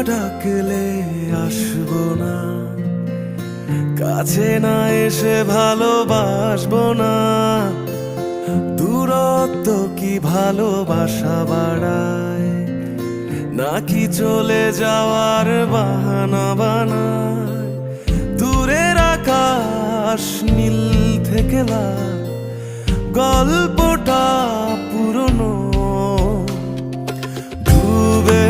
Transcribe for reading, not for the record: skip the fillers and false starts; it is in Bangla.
ডাকলে আসবো না, কাছে না এসে ভালোবাসবো না। দূরত্ব কি ভালোবাসা বাড়ায়, নাকি চলে যাওয়ার বাহানা বানায়? দূরের আকাশ নীল থেকে লাল, গল্পটা পুরনো। ডুবে